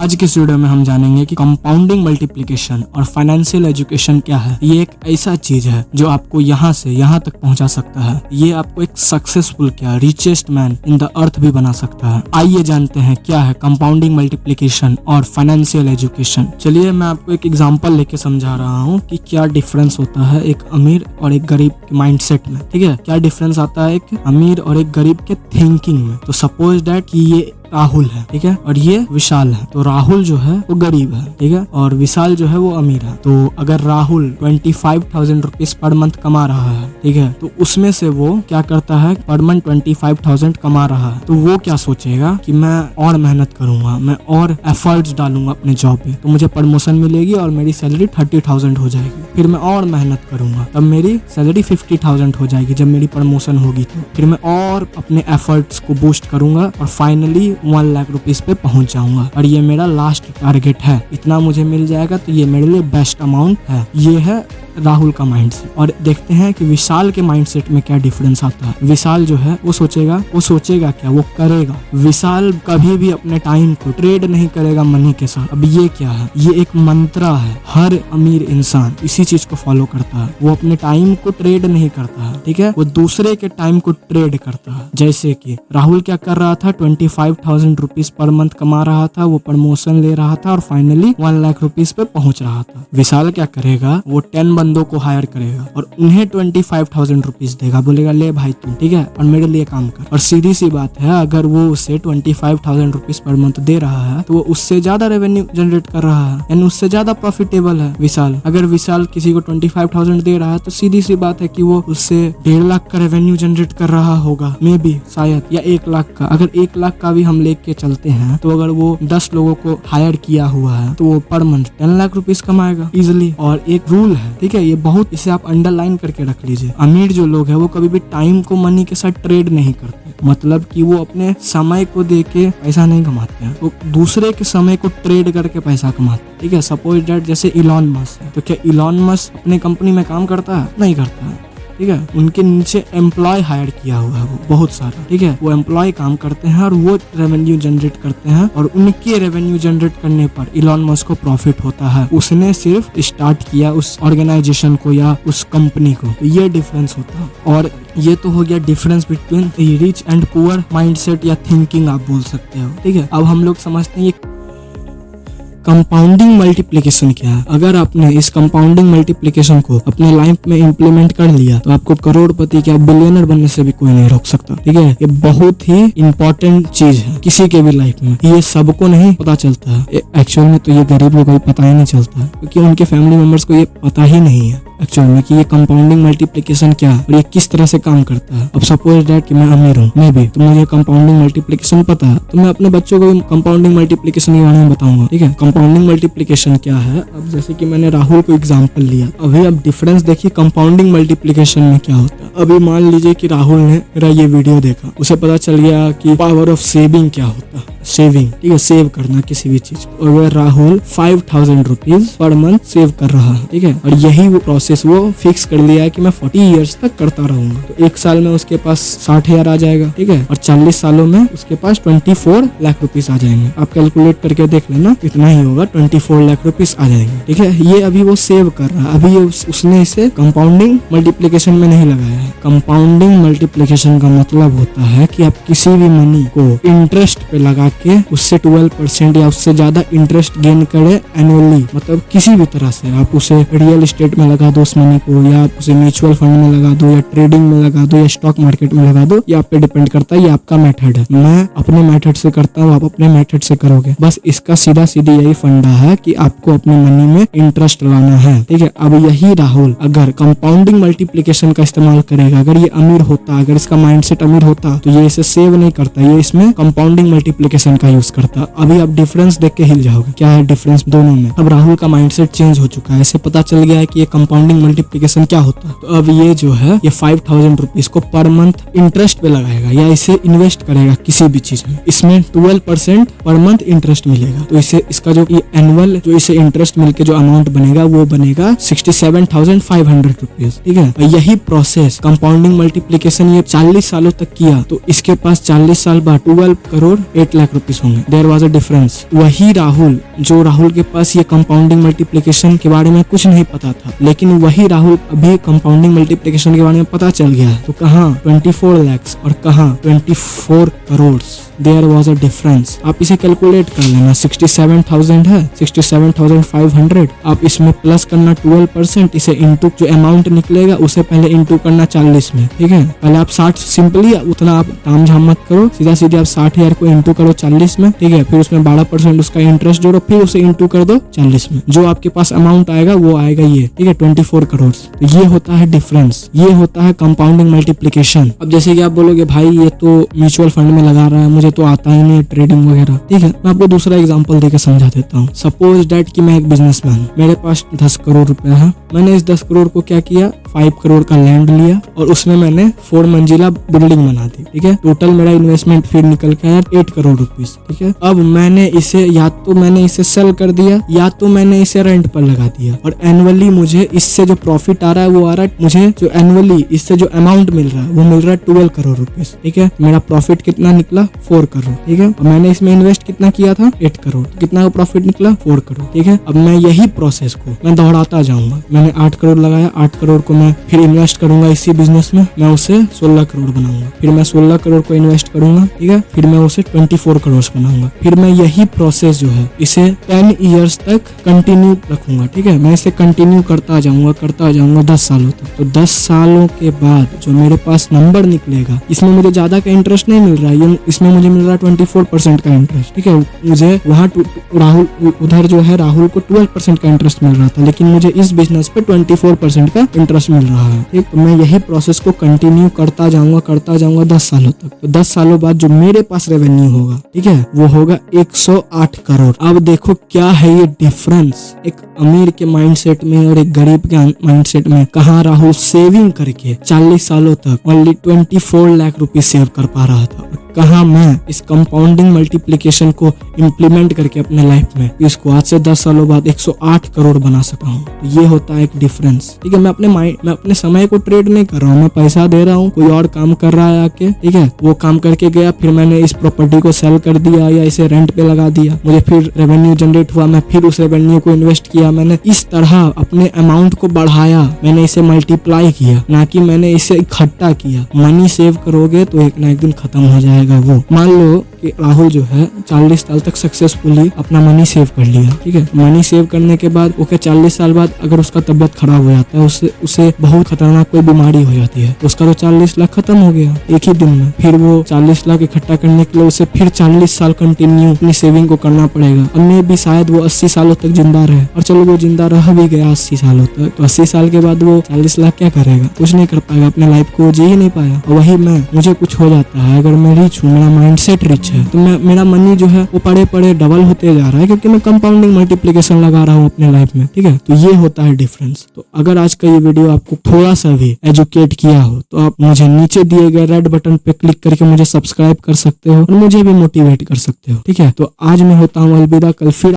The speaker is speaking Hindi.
आज के इस वीडियो में हम जानेंगे कि कंपाउंडिंग मल्टीप्लिकेशन और फाइनेंशियल एजुकेशन क्या है। ये एक ऐसा चीज है जो आपको यहाँ से यहाँ तक पहुँचा सकता है। ये आपको एक सक्सेसफुल क्या richest man in the earth भी बना सकता है। आइए जानते हैं क्या है कंपाउंडिंग मल्टीप्लिकेशन और फाइनेंशियल एजुकेशन। चलिए मैं आपको एक एग्जांपल लेके समझा रहा हूँ कि क्या डिफरेंस होता है एक अमीर और एक गरीब के माइंडसेट में। ठीक है, क्या डिफरेंस आता है एक अमीर और एक गरीब के थिंकिंग में। तो सपोज दैट कि ये राहुल है, ठीक है, और ये विशाल है। तो राहुल जो है वो गरीब है, ठीक है, और विशाल जो है वो अमीर है। तो अगर राहुल 25,000 रुपीज पर मंथ कमा रहा है, ठीक है, तो उसमें से वो क्या करता है, पर मंथ 25,000 कमा रहा है, तो वो क्या सोचेगा कि मैं और मेहनत करूंगा, मैं और एफर्ट्स डालूंगा अपने जॉब पे, तो मुझे प्रमोशन मिलेगी और मेरी सैलरी 30,000 हो जाएगी। फिर मैं और मेहनत करूंगा, तब मेरी सैलरी 50,000 हो जाएगी जब मेरी प्रमोशन होगी। तो फिर मैं और अपने एफर्ट्स को बूस्ट करूंगा और फाइनली 1 लाख रुपीज पे पहुंच जाऊंगा और ये मेरा लास्ट टारगेट है। इतना मुझे मिल जाएगा तो ये मेरे लिए बेस्ट अमाउंट है। ये है राहुल का माइंडसेट। और देखते हैं कि विशाल के माइंडसेट में क्या डिफरेंस आता है। विशाल जो है वो सोचेगा क्या, वो करेगा। विशाल कभी भी अपने टाइम को ट्रेड नहीं करेगा मनी के साथ। अब ये क्या है, ये एक मंत्रा है। हर अमीर इंसान इसी चीज को फॉलो करता है। वो अपने टाइम को ट्रेड नहीं करता है, ठीक है, वो दूसरे के टाइम को ट्रेड करता है। जैसे कि राहुल क्या कर रहा था, 25,000 रुपीज पर मंथ कमा रहा था, वो प्रमोशन ले रहा था और फाइनली 1 लाख रुपीज पे पहुंच रहा था। विशाल क्या करेगा, वो 10 बंदों को हायर करेगा और उन्हें 25,000 रुपीज देगा, बोलेगा ले भाई तू, ठीक है, और मेरे लिए काम कर। और सीधी सी बात है, अगर वो उसे 25,000 रुपीज पर मंथ दे रहा है तो वो उससे ज्यादा रेवेन्यू जनरेट कर रहा है, यानी उससे ज्यादा प्रॉफिटेबल है विशाल। अगर विशाल किसी को 25,000 दे रहा है तो सीधी सी बात है कि वो उससे 1.5 लाख का रेवेन्यू जनरेट कर रहा होगा, मे बी, शायद, या 1 लाख का। अगर 1 लाख का भी हम लेके चलते हैं तो अगर वो 10 लोगों को हायर किया हुआ है तो वो पर मंथ 10 लाख रुपीज कमाएगा इजिली। और एक रूल है, ठीक है, ये बहुत, इसे आप अंडरलाइन करके रख लीजिए। अमीर जो लोग हैं वो कभी भी टाइम को मनी के साथ ट्रेड नहीं करते, मतलब कि वो अपने समय को देके पैसा नहीं कमाते हैं, वो दूसरे के समय को ट्रेड करके पैसा कमाते हैं। ठीक है, सपोज दैट जैसे इलॉन मस्क है, तो क्या इलॉन मस्क अपने कंपनी में काम करता है? नहीं करता है, ठीक है, उनके नीचे एम्प्लॉय हायर किया हुआ है वो बहुत सारा, ठीक है, वो एम्प्लॉय काम करते हैं और वो रेवेन्यू जनरेट करते हैं और उनके रेवेन्यू जनरेट करने पर इलॉन मस्क को प्रॉफिट होता है। उसने सिर्फ स्टार्ट किया उस ऑर्गेनाइजेशन को या उस कंपनी को, तो ये डिफरेंस होता है। और ये तो हो गया difference between rich and poor mindset या थिंकिंग आप बोल सकते हो, ठीक है। अब हम लोग समझते हैं ये कंपाउंडिंग मल्टीप्लिकेशन क्या है। अगर आपने इस कंपाउंडिंग मल्टीप्लिकेशन को अपने लाइफ में इम्प्लीमेंट कर लिया तो आपको करोड़पति क्या बिलियनर बनने से भी कोई नहीं रोक सकता, ठीक है। ये बहुत ही इम्पोर्टेंट चीज है किसी के भी लाइफ में। ये सबको नहीं पता चलता है एक्चुअल में, तो ये गरीब लोगों को पता ही नहीं चलता है क्योंकि उनके फैमिली मेंबर्स को ये पता ही नहीं है एक्चुअल में कि ये कंपाउंडिंग मल्टीप्लिकेशन क्या है और ये किस तरह से काम करता है। अब सपोज दैट कि मैं अमीर हूँ, मैं भी, तो मुझे कंपाउंडिंग मल्टीप्लिकेशन पता है, तो मैं अपने बच्चों को कंपाउंडिंग मल्टीप्लिकेशन के बारे में बताऊंगा, ठीक है। कंपाउंडिंग मल्टीप्लिकेशन क्या है, अब जैसे कि मैंने राहुल को एग्जांपल लिया, अभी अब डिफरेंस देखिए कंपाउंडिंग मल्टीप्लिकेशन में क्या होता है। अभी मान लीजिए कि राहुल ने मेरा ये वीडियो देखा, उसे पता चल गया कि पावर ऑफ सेविंग क्या होता है, सेविंग, ठीक है, सेव करना किसी भी चीज को। और Rahul 5,000 rupees per month save कर रहा है, ठीक है, और यही वो प्रोसेस वो फिक्स कर लिया है कि मैं 40 इयर्स तक करता रहूंगा। तो 1 साल में उसके पास 60,000 आ जाएगा, ठीक है, और 40 सालों में उसके पास 24 लाख रुपीज आ जाएंगे। आप कैलकुलेट करके देख लेना, इतना ही होगा, 24 लाख रुपीज आ जाएंगे, ठीक है। ये अभी वो सेव कर रहा है, अभी ये उसने इसे कंपाउंडिंग मल्टीप्लिकेशन में नहीं लगाया है। कंपाउंडिंग मल्टीप्लिकेशन का मतलब होता है कि आप किसी भी मनी को इंटरेस्ट पे लगा के उससे 12% या उससे ज्यादा इंटरेस्ट गेन करे एनुअली, मतलब किसी भी तरह से आप उसे रियल एस्टेट में लगा दो उस मनी को, या आप उसे म्यूचुअल फंड में लगा दो, या ट्रेडिंग में लगा दो, या स्टॉक मार्केट में लगा दो, ये आप पे डिपेंड करता है, ये आपका मेथड है। मैं अपने मेथड से करता हूँ, आप अपने मेथड से करोगे, बस इसका सीधा सीधी यही फंडा है कि आपको अपने मनी में इंटरेस्ट लाना है, ठीक है। अब यही राहुल अगर कंपाउंडिंग मल्टीप्लिकेशन का इस्तेमाल करेगा, अगर ये अमीर होता, अगर इसका माइंडसेट अमीर होता, तो ये इसे सेव नहीं करता, ये इसमें कंपाउंडिंग मल्टीप्लिकेशन का यूज करता। अभी आप डिफरेंस देख के हिल जाओगे, क्या है डिफरेंस दोनों में। अब राहुल का माइंडसेट चेंज हो चुका है, इसे पता चल गया है कि ये कंपाउंडिंग मल्टीप्लिकेशन क्या होता है। तो अब ये जो है ये 5,000 रुपीज को पर मंथ इंटरेस्ट पे लगाएगा या इसे इन्वेस्ट करेगा किसी भी चीज में, इसमें 12% पर मंथ इंटरेस्ट मिलेगा। तो इसे इसका जो एनुअल जो इसे इंटरेस्ट मिलके जो अमाउंट बनेगा वो बनेगा 67,500 रुपीज, ठीक है। यही प्रोसेस कंपाउंडिंग मल्टीप्लिकेशन ये 40 सालों तक किया, तो इसके पास 40 साल बाद 12 करोड़ 8 लाख लाख रुपीस होंगे। There was a difference. वही राहुल, जो राहुल के पास ये कंपाउंडिंग मल्टीप्लिकेशन के बारे में कुछ नहीं पता था, लेकिन वही राहुल अभी कंपाउंडिंग मल्टीप्लिकेशन के बारे में पता चल गया है। तो कहाँ 24 lakhs और कहाँ 24 crore. There was a difference. आप इसे कैलकुलेट कर लेना। 67,000 है, 67,500। आप इसमें प्लस करना 12%, इसे इंटू जो अमाउंट निकलेगा उसे पहले इंटू करना 40 में, ठीक है। पहले आप 60 सिंपली उतना आप ताम झाम मत करो, सीधा सीधे आप 60,000 को इंटू करो 40 में, ठीक है। फिर उसमें 12% उसका इंटरेस्ट जोड़ो, फिर उसे इंटू कर दो 40 में। जो आपके पास अमाउंट आएगा वो आएगा ये, ठीक है, 24 करोड़। तो ये होता है डिफरेंस, ये होता है कंपाउंडिंग मल्टीप्लिकेशन। अब जैसे कि आप बोलोगे भाई ये तो म्यूचुअल फंड में लगा रहा है, मुझे तो आता ही नहीं ट्रेडिंग वगैरह, ठीक है। मैं आपको दूसरा एग्जांपल देकर समझा देता हूँ। सपोज दैट कि मैं एक बिजनेसमैन, मेरे पास 10 करोड़ रुपया है। मैंने इस 10 करोड़ को क्या किया, 5 करोड़ का लैंड लिया और उसमें मैंने 4 मंजिला बिल्डिंग बना दी, ठीक है। टोटल मेरा इन्वेस्टमेंट फिर निकल के आया 8 करोड़ रुपीस, ठीक है। अब मैंने इसे या तो मैंने इसे सेल कर दिया या तो मैंने इसे रेंट पर लगा दिया, और एनुअली मुझे इससे जो प्रॉफिट आ रहा है वो आ रहा है, मुझे जो एनुअली इससे जो अमाउंट मिल रहा है वो मिल रहा है 12 करोड़ रुपीस, ठीक है। मेरा प्रॉफिट कितना निकला 4 करोड़, ठीक है। और मैंने इसमें इन्वेस्ट कितना किया था 8 करोड़, तो कितना का प्रॉफिट निकला 4 करोड़, ठीक है। अब मैं यही प्रोसेस को मैं दोहराता जाऊंगा। मैंने 8 करोड़ लगाया, 8 करोड़ को मैं फिर इन्वेस्ट करूंगा इसी बिजनेस में, मैं उसे 16 करोड़ बनाऊंगा। फिर मैं 16 करोड़ को इन्वेस्ट करूंगा, ठीक है। फिर मैं उसे 24 करोड़ बनाऊंगा। फिर मैं यही प्रोसेस जो है इसे 10 ईयर्स तक कंटिन्यू रखूंगा, ठीक है। मैं इसे कंटिन्यू करता जाऊंगा 10 सालों तक। तो 10 सालों के बाद जो मेरे पास नंबर निकलेगा, इसमें मुझे ज्यादा का इंटरेस्ट नहीं मिल रहा है, इसमें मुझे मिल रहा है 24% का इंटरेस्ट, ठीक है। मुझे वहाँ राहुल उधर जो है राहुल को 12% का इंटरेस्ट मिल रहा था, लेकिन मुझे इस बिजनेस पे 24% का इंटरेस्ट मिल रहा है, ठीक। तो मैं यही प्रोसेस को कंटिन्यू करता जाऊंगा 10 सालों तक। तो 10 सालों बाद जो मेरे पास रेवेन्यू होगा, ठीक है, वो होगा 108 करोड़। अब देखो क्या है ये डिफरेंस एक अमीर के माइंडसेट में और एक गरीब के माइंडसेट में। कहाँ राहुल सेविंग करके 40 सालों तक ओनली 24 लाख रुपए सेव कर पा रहा था, कहाँ मैं इस कंपाउंडिंग मल्टीप्लिकेशन को इम्प्लीमेंट करके अपने लाइफ में इसको आज से 10 सालों बाद 108 करोड़ बना सका हूँ। तो ये होता है एक डिफरेंस, ठीक है। मैं अपने समय को ट्रेड नहीं कर रहा हूँ, मैं पैसा दे रहा हूँ, कोई और काम कर रहा है आके, ठीक है। वो काम करके गया, फिर मैंने इस प्रॉपर्टी को सेल कर दिया या इसे रेंट पे लगा दिया, मुझे फिर रेवेन्यू जनरेट हुआ, मैं फिर उस रेवेन्यू को इन्वेस्ट किया। मैंने इस तरह अपने अमाउंट को बढ़ाया, मैंने इसे मल्टीप्लाई किया, ना कि मैंने इसे इकट्ठा किया। मनी सेव करोगे तो एक ना एक दिन खत्म हो जाएगा। वो मान लो कि राहुल जो है 40 साल तक सक्सेसफुली अपना मनी सेव कर लिया, ठीक है। मनी सेव करने के बाद ओके 40 साल बाद अगर उसका तबियत खराब हो जाता है, उसे बहुत खतरनाक कोई बीमारी हो जाती है, तो उसका तो 40 लाख खत्म हो गया एक ही दिन में। फिर वो 40 लाख इकट्ठा करने के लिए उसे फिर 40 साल कंटिन्यू अपनी सेविंग को करना पड़ेगा। अब मे भी शायद वो 80 सालों तक जिंदा रहे, और चलो वो जिंदा रह भी गया 80 सालों तक, तो 80 साल के बाद वो 40 लाख क्या करेगा, कुछ नहीं कर पाएगा, अपने लाइफ को जी ही नहीं पाया। और वही मुझे कुछ हो जाता है, अगर मैं रिच हूँ, मेरा माइंडसेट रिच है, तो मेरा मनी जो है वो पड़े डबल होते जा रहा है, क्योंकि मैं कंपाउंडिंग मल्टीप्लिकेशन लगा रहा हूँ अपने लाइफ में, ठीक है। तो ये होता है डिफरेंस। तो अगर आज का ये वीडियो आपको थोड़ा सा भी एजुकेट किया हो, तो आप मुझे नीचे दिए गए रेड बटन पे क्लिक करके मुझे सब्सक्राइब कर सकते हो और मुझे भी मोटिवेट कर सकते हो, ठीक है। तो आज मैं होता हूँ अलविदा, कल फिर